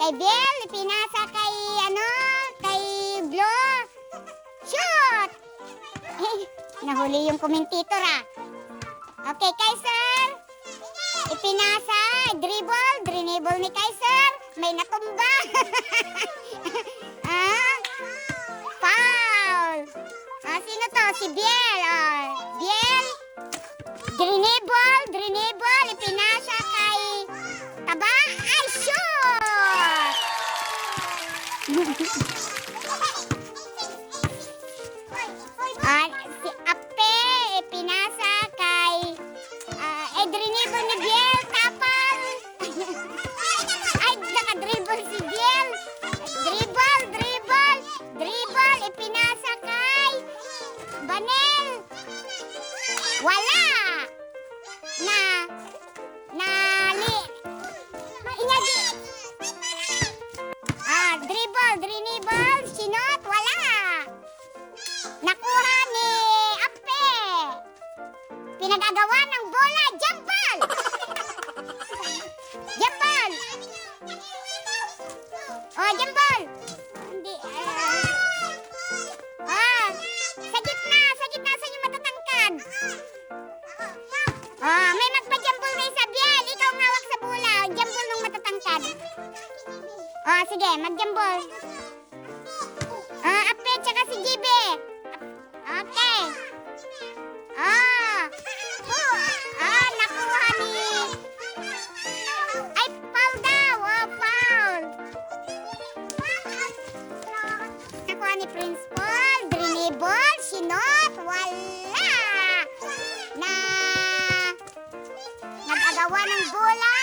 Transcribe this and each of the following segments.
kay Biel, ipinasa kay, kay Blue. Shoot! Nahuli yung commentator, Okay, Kaiser. Ipinasa, dribble ni Kaiser. May natumba. Foul. Sino to? Si Biel. Biel. Drinable. Ipinasa kay Taba. Ay, shoot! Si Ape, ipinasa kay drinable ni Biel. Tapang. Ay, nakadribble si Biel. Dribble. Ipinasa kay Banel. Wala. Dribble, sinot, wala. Nakuha ni Ape. Pinagagawa ng bola, jump ball. Jump ball. Jump ball. Hindi. Sa gitna sa inyo matatangkad. May magpa-jump ball na isa, Biel. Ikaw ngawak sa bola. Jump ball ng matatangkad. Sige, mag-jump ball. Ape, tsaka si GB. Okay. Nakuha ni... Ay, foul daw. Foul. Nakuha ni Prince Paul. Dribble, sinot, wala. Nag-agawa ng bola.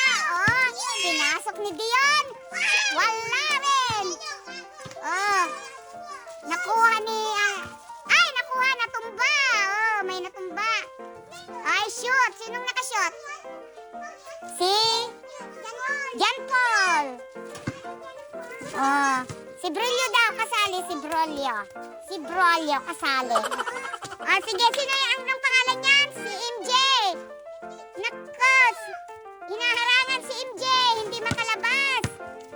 Pinasok ni Dion. Wala rin. Nakuha ni... nakuha, natumba. May natumba. Ay, shoot. Sinong nakashoot? Si John Paul. Si Brillo daw kasali. Si Brillo kasali. Sige, sino ang pangalan niyan? Si MJ. Nakas. Hinaharangan si MJ. Hindi makalabas.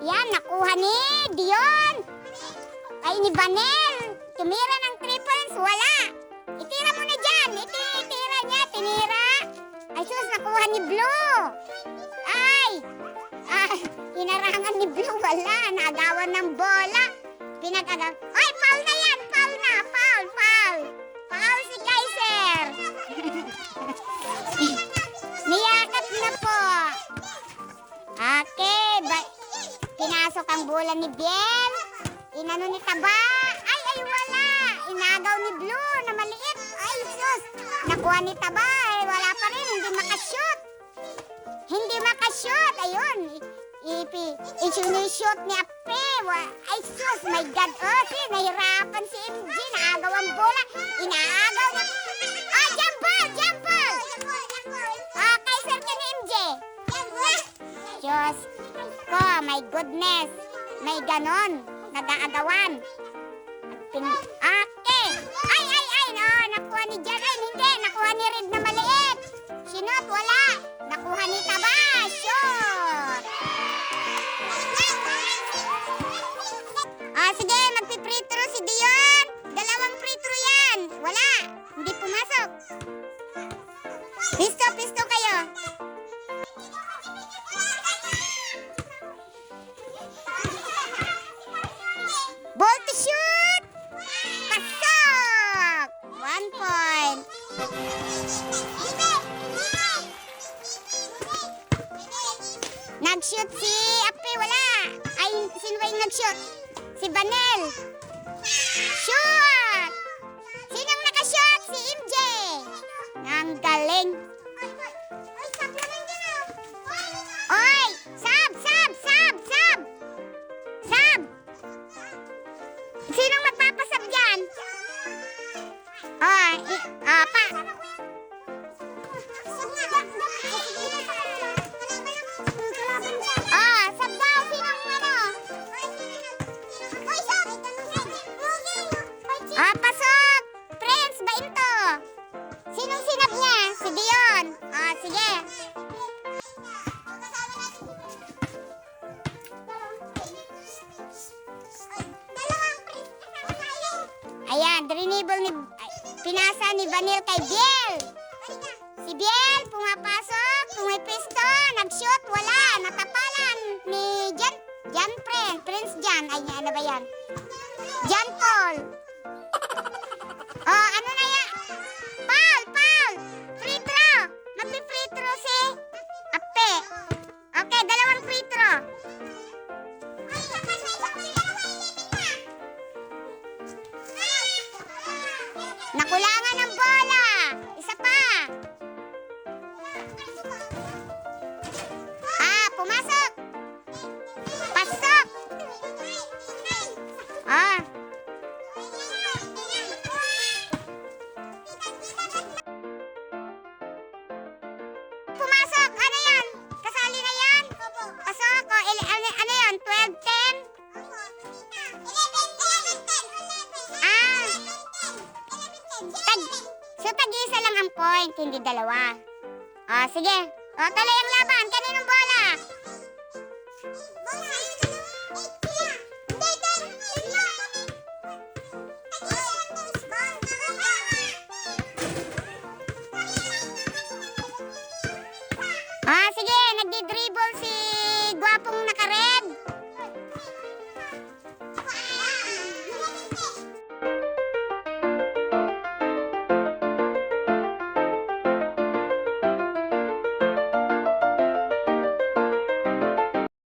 Yan, nakuha ni Dion. Ay, ni Banel. Tumira ng 3 points. Wala. Itira mo na dyan. Itira niya. Tinira. Ay, sus, nakuha ni Blue. Ay. Hinarangan ni Blue. Wala. Naagawan ng bola. Pinag-agaw. Ay, foul na yan. Foul na. Foul. Foul si Kaiser. Niyakap na po. Okay. Pinasok ang bola ni Biel. Inano ni Taba. Ay, wala. Inagaw ni Blue na maliit. Ay, sus. Nakuha ni Taba. Wala pa rin. Hindi makashoot. Ayun. Isinushoot ni Ape. Ay, sus. My God. Nahirapan si MJ. Naagaw ang bola. Inaagaw niya. Jump ball. Kaiser ka ni MJ. Diyos ko, my goodness. May ganon. Nag-aagawan. Okay. Ay. Nakuha ni Jared. Hindi. Nakuha ni Red na maliit. Sinot, wala. Nakuha ni Taba. Shoot. Sige. Magpi-free throw si Dion. 2 free throw yan. Wala. Hindi pumasok. Pisto kayo. Ball to shoot! Pasok! 1 point. Nag-shoot si Ape, wala. Ay, sino ba yung nag-shoot? Si Banel. Shoot! Sinong naka-shoot? Si MJ. Ang galing. Oy! Sab! Sinong magpapasab dyan? Pa. Sab daw. Sinong pasok. Prince, bainto. Sinong sinab niya? Si Dion. Sige. Ayan, drinibble ni... pinasa ni Vanel kay Biel. Si Biel, pumapasok, pumipisto, nag-shoot, wala. Natapalan ni Jan Prince Jan. Ay, ano ba yan? Jan Paul. Oh, ano na yan? Paul! Free throw! Magpi-free throw si Ape. Okay, dalawang free throw. Nakulangan ng bola. Isa pa. Pumasok. Pasok. Ah. Pumasok. Ano yan? Kasali na yan? Pasok. Ano yan? 12-10? So, tag-isa lang ang point, hindi dalawa. Sige. Tuloy ang laban. Kaninong bola?